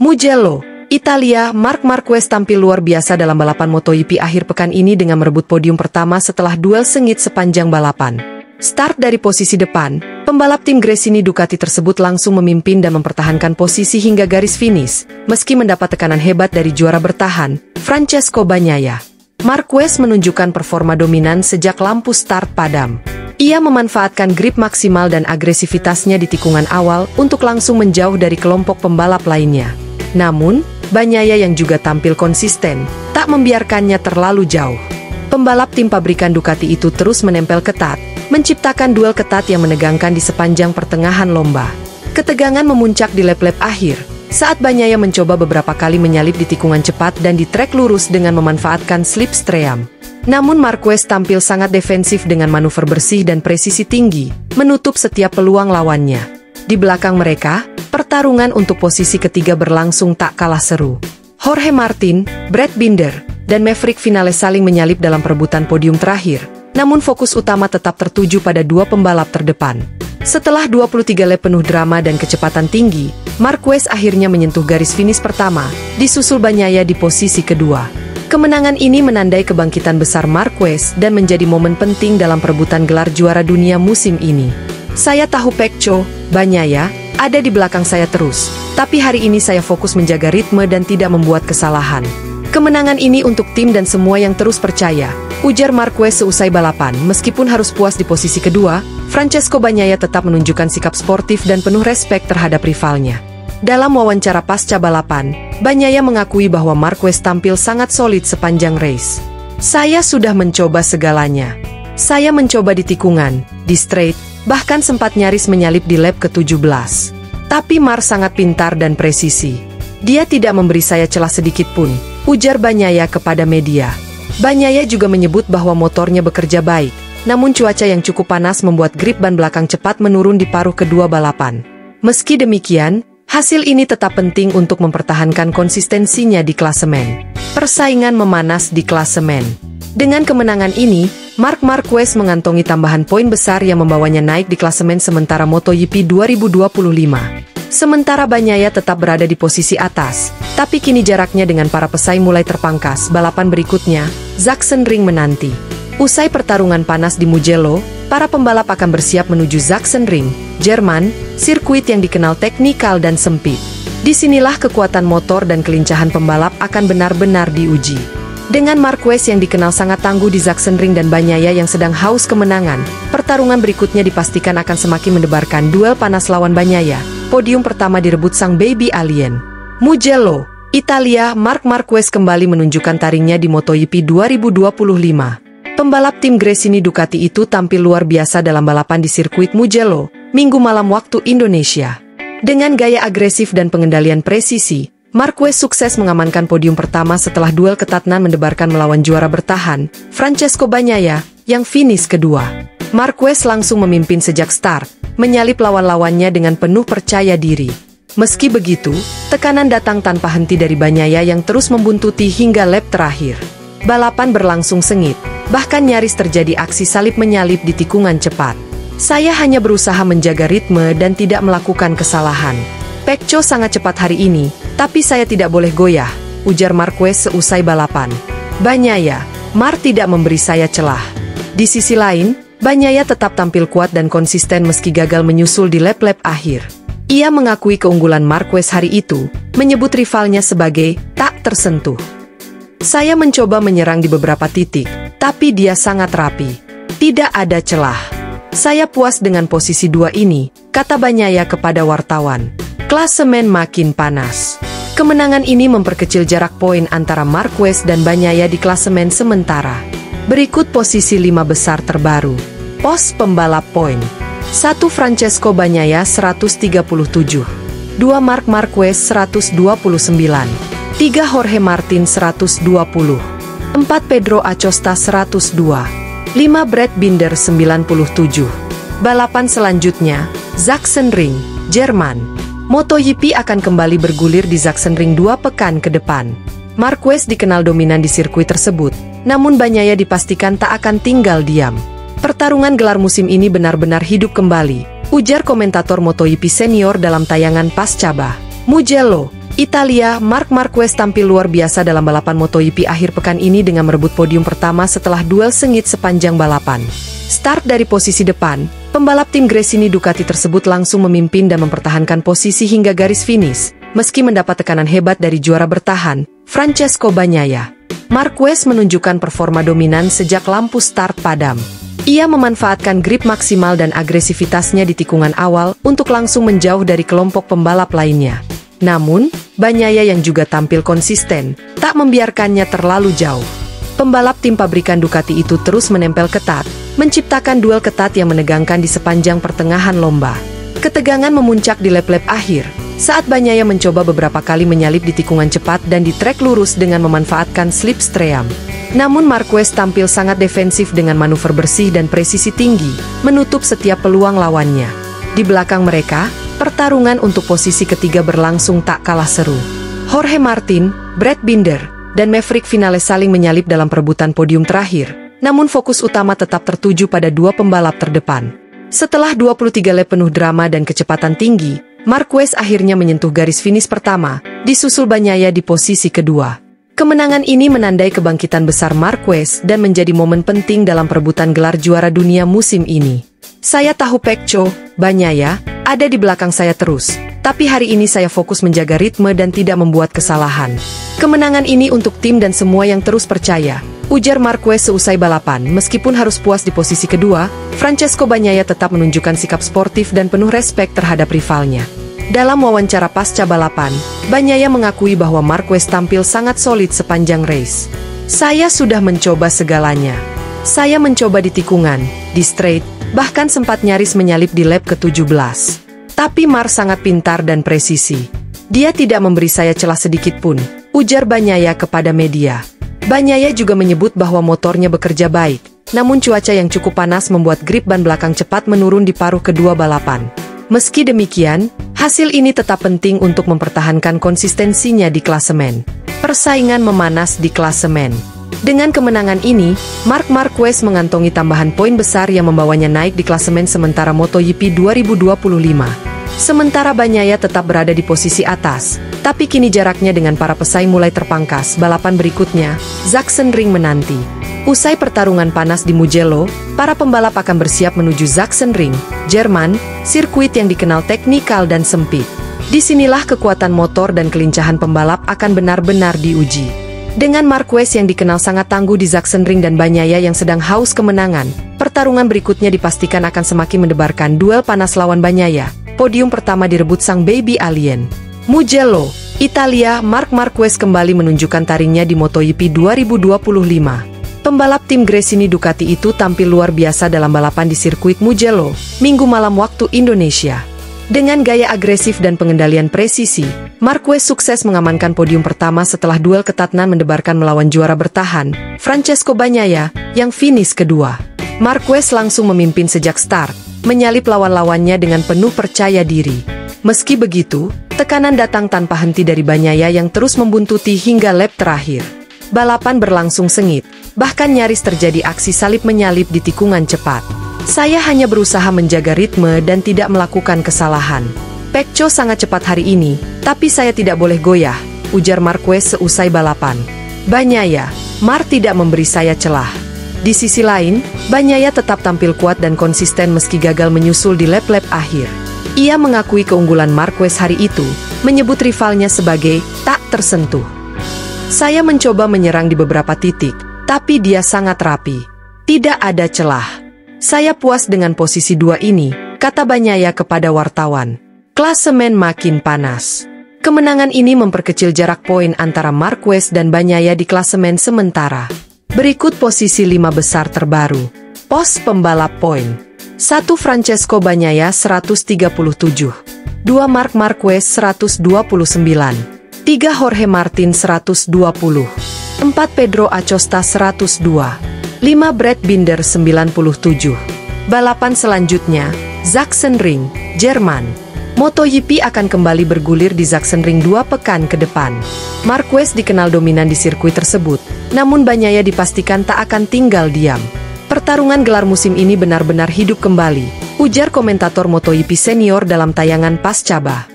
Mugello, Italia. Marc Marquez tampil luar biasa dalam balapan MotoGP akhir pekan ini dengan merebut podium pertama setelah duel sengit sepanjang balapan. Start dari posisi depan, pembalap tim Gresini Ducati tersebut langsung memimpin dan mempertahankan posisi hingga garis finish, meski mendapat tekanan hebat dari juara bertahan, Francesco Bagnaia. Marquez menunjukkan performa dominan sejak lampu start padam. Ia memanfaatkan grip maksimal dan agresivitasnya di tikungan awal untuk langsung menjauh dari kelompok pembalap lainnya. Namun, Bagnaia yang juga tampil konsisten, tak membiarkannya terlalu jauh. Pembalap tim pabrikan Ducati itu terus menempel ketat, menciptakan duel ketat yang menegangkan di sepanjang pertengahan lomba. Ketegangan memuncak di lap-lap akhir, saat Bagnaia mencoba beberapa kali menyalip di tikungan cepat dan di trek lurus dengan memanfaatkan slipstream. Namun Marquez tampil sangat defensif dengan manuver bersih dan presisi tinggi, menutup setiap peluang lawannya. Di belakang mereka, pertarungan untuk posisi ketiga berlangsung tak kalah seru. Jorge Martin, Brad Binder, dan Maverick Vinales saling menyalip dalam perebutan podium terakhir, namun fokus utama tetap tertuju pada dua pembalap terdepan. Setelah 23 lap penuh drama dan kecepatan tinggi, Marquez akhirnya menyentuh garis finish pertama, disusul Bagnaia di posisi kedua. Kemenangan ini menandai kebangkitan besar Marquez dan menjadi momen penting dalam perebutan gelar juara dunia musim ini. Saya tahu Pecco, Bagnaia, ada di belakang saya terus, tapi hari ini saya fokus menjaga ritme dan tidak membuat kesalahan. Kemenangan ini untuk tim dan semua yang terus percaya, ujar Marquez seusai balapan. Meskipun harus puas di posisi kedua, Francesco Bagnaia tetap menunjukkan sikap sportif dan penuh respek terhadap rivalnya. Dalam wawancara pasca balapan, Bagnaia mengakui bahwa Marquez tampil sangat solid sepanjang race. Saya sudah mencoba segalanya. Saya mencoba di tikungan, di straight, bahkan sempat nyaris menyalip di lap ke-17. Tapi Mar sangat pintar dan presisi. Dia tidak memberi saya celah sedikit pun, ujar Bagnaia kepada media. Bagnaia juga menyebut bahwa motornya bekerja baik, namun cuaca yang cukup panas membuat grip ban belakang cepat menurun di paruh kedua balapan. Meski demikian, hasil ini tetap penting untuk mempertahankan konsistensinya di klasemen. Persaingan memanas di klasemen. Dengan kemenangan ini, Marc Marquez mengantongi tambahan poin besar yang membawanya naik di klasemen sementara MotoGP 2025. Sementara Bagnaia tetap berada di posisi atas, tapi kini jaraknya dengan para pesaing mulai terpangkas. Balapan berikutnya, Sachsenring menanti. Usai pertarungan panas di Mugello, para pembalap akan bersiap menuju Sachsenring, Jerman, sirkuit yang dikenal teknikal dan sempit. Disinilah kekuatan motor dan kelincahan pembalap akan benar-benar diuji. Dengan Marquez yang dikenal sangat tangguh di Sachsenring dan Bagnaia yang sedang haus kemenangan, pertarungan berikutnya dipastikan akan semakin mendebarkan duel panas lawan Bagnaia. Podium pertama direbut sang baby alien. Mugello, Italia. Marc Marquez kembali menunjukkan taringnya di MotoGP 2025. Pembalap tim Gresini Ducati itu tampil luar biasa dalam balapan di sirkuit Mugello, Minggu malam waktu Indonesia. Dengan gaya agresif dan pengendalian presisi, Marquez sukses mengamankan podium pertama setelah duel ketat nan mendebarkan melawan juara bertahan, Francesco Bagnaia, yang finish kedua. Marquez langsung memimpin sejak start, menyalip lawan-lawannya dengan penuh percaya diri. Meski begitu, tekanan datang tanpa henti dari Bagnaia yang terus membuntuti hingga lap terakhir. Balapan berlangsung sengit, bahkan nyaris terjadi aksi salip menyalip di tikungan cepat. Saya hanya berusaha menjaga ritme dan tidak melakukan kesalahan. Pecco sangat cepat hari ini, tapi saya tidak boleh goyah, ujar Marquez seusai balapan. Bagnaia, Mar tidak memberi saya celah. Di sisi lain, Bagnaia tetap tampil kuat dan konsisten meski gagal menyusul di lap-lap akhir. Ia mengakui keunggulan Marquez hari itu, menyebut rivalnya sebagai tak tersentuh. Saya mencoba menyerang di beberapa titik, tapi dia sangat rapi. Tidak ada celah. Saya puas dengan posisi dua ini, kata Bagnaia kepada wartawan. Klasemen makin panas. Kemenangan ini memperkecil jarak poin antara Marquez dan Bagnaia di klasemen sementara. Berikut posisi 5 besar terbaru. Pos pembalap poin. 1 Francesco Bagnaia 137. 2 Marc Marquez 129. 3 Jorge Martin 120. 4 Pedro Acosta 102. 5 Brad Binder 97. Balapan selanjutnya, Sachsenring, Jerman. MotoGP akan kembali bergulir di Sachsenring 2 pekan ke depan. Marquez dikenal dominan di sirkuit tersebut, namun Bagnaia dipastikan tak akan tinggal diam. Pertarungan gelar musim ini benar-benar hidup kembali, ujar komentator MotoGP senior dalam tayangan Pascaba. Mugello, Italia, Marc Marquez tampil luar biasa dalam balapan MotoGP akhir pekan ini dengan merebut podium pertama setelah duel sengit sepanjang balapan. Start dari posisi depan, pembalap tim Gresini Ducati tersebut langsung memimpin dan mempertahankan posisi hingga garis finish, meski mendapat tekanan hebat dari juara bertahan, Francesco Bagnaia. Marquez menunjukkan performa dominan sejak lampu start padam. Ia memanfaatkan grip maksimal dan agresivitasnya di tikungan awal untuk langsung menjauh dari kelompok pembalap lainnya. Namun, Bagnaia yang juga tampil konsisten, tak membiarkannya terlalu jauh. Pembalap tim pabrikan Ducati itu terus menempel ketat, menciptakan duel ketat yang menegangkan di sepanjang pertengahan lomba. Ketegangan memuncak di lap-lap akhir, saat Bagnaia mencoba beberapa kali menyalip di tikungan cepat dan di trek lurus dengan memanfaatkan slipstream. Namun Marquez tampil sangat defensif dengan manuver bersih dan presisi tinggi, menutup setiap peluang lawannya. Di belakang mereka, pertarungan untuk posisi ketiga berlangsung tak kalah seru. Jorge Martin, Brad Binder, dan Maverick Vinales saling menyalip dalam perebutan podium terakhir, namun fokus utama tetap tertuju pada dua pembalap terdepan. Setelah 23 lap penuh drama dan kecepatan tinggi, Marquez akhirnya menyentuh garis finish pertama, disusul Bagnaia di posisi kedua. Kemenangan ini menandai kebangkitan besar Marquez dan menjadi momen penting dalam perebutan gelar juara dunia musim ini. Saya tahu Pecco, Bagnaia, ada di belakang saya terus, tapi hari ini saya fokus menjaga ritme dan tidak membuat kesalahan. Kemenangan ini untuk tim dan semua yang terus percaya, ujar Marquez seusai balapan. Meskipun harus puas di posisi kedua, Francesco Bagnaia tetap menunjukkan sikap sportif dan penuh respek terhadap rivalnya. Dalam wawancara pasca balapan, Bagnaia mengakui bahwa Marquez tampil sangat solid sepanjang race. Saya sudah mencoba segalanya. Saya mencoba di tikungan, di straight, bahkan sempat nyaris menyalip di lap ke-17. Tapi Mar sangat pintar dan presisi. Dia tidak memberi saya celah sedikit pun, ujar Bagnaia kepada media. Bagnaia juga menyebut bahwa motornya bekerja baik, namun cuaca yang cukup panas membuat grip ban belakang cepat menurun di paruh kedua balapan. Meski demikian, hasil ini tetap penting untuk mempertahankan konsistensinya di klasemen. Persaingan memanas di klasemen. Dengan kemenangan ini, Marc Marquez mengantongi tambahan poin besar yang membawanya naik di klasemen sementara MotoGP 2025. Sementara Bagnaia tetap berada di posisi atas, tapi kini jaraknya dengan para pesaing mulai terpangkas. Balapan berikutnya, Sachsenring menanti. Usai pertarungan panas di Mugello, para pembalap akan bersiap menuju Sachsenring, Jerman, sirkuit yang dikenal teknikal dan sempit. Disinilah kekuatan motor dan kelincahan pembalap akan benar-benar diuji. Dengan Marquez yang dikenal sangat tangguh di Sachsenring dan Bagnaia yang sedang haus kemenangan, pertarungan berikutnya dipastikan akan semakin mendebarkan duel panas lawan Bagnaia. Podium pertama direbut sang baby alien. Mugello, Italia, Marc Marquez kembali menunjukkan taringnya di MotoGP 2025. Pembalap tim Gresini Ducati itu tampil luar biasa dalam balapan di sirkuit Mugello, Minggu malam waktu Indonesia. Dengan gaya agresif dan pengendalian presisi, Marquez sukses mengamankan podium pertama setelah duel ketat mendebarkan melawan juara bertahan, Francesco Bagnaia, yang finish kedua. Marquez langsung memimpin sejak start, menyalip lawan-lawannya dengan penuh percaya diri. Meski begitu, tekanan datang tanpa henti dari Bagnaia yang terus membuntuti hingga lap terakhir. Balapan berlangsung sengit, bahkan nyaris terjadi aksi salip menyalip di tikungan cepat. Saya hanya berusaha menjaga ritme dan tidak melakukan kesalahan. Pecco sangat cepat hari ini, tapi saya tidak boleh goyah, ujar Marquez seusai balapan. Bagnaia, Mar tidak memberi saya celah. Di sisi lain, Bagnaia tetap tampil kuat dan konsisten meski gagal menyusul di lap-lap akhir. Ia mengakui keunggulan Marquez hari itu, menyebut rivalnya sebagai tak tersentuh. Saya mencoba menyerang di beberapa titik, tapi dia sangat rapi. Tidak ada celah. Saya puas dengan posisi dua ini, kata Bagnaia kepada wartawan. Klasemen makin panas. Kemenangan ini memperkecil jarak poin antara Marquez dan Bagnaia di klasemen sementara. Berikut posisi 5 besar terbaru. Pos pembalap poin. 1 Francesco Bagnaia 137. 2 Marc Marquez 129. 3 Jorge Martin 120. 4 Pedro Acosta 102. 5 Brad Binder 97. Balapan selanjutnya, Sachsenring, Jerman. MotoGP akan kembali bergulir di Sachsenring 2 pekan ke depan. Marquez dikenal dominan di sirkuit tersebut, namun Bagnaia dipastikan tak akan tinggal diam. Pertarungan gelar musim ini benar-benar hidup kembali, ujar komentator MotoGP senior dalam tayangan Pascaba.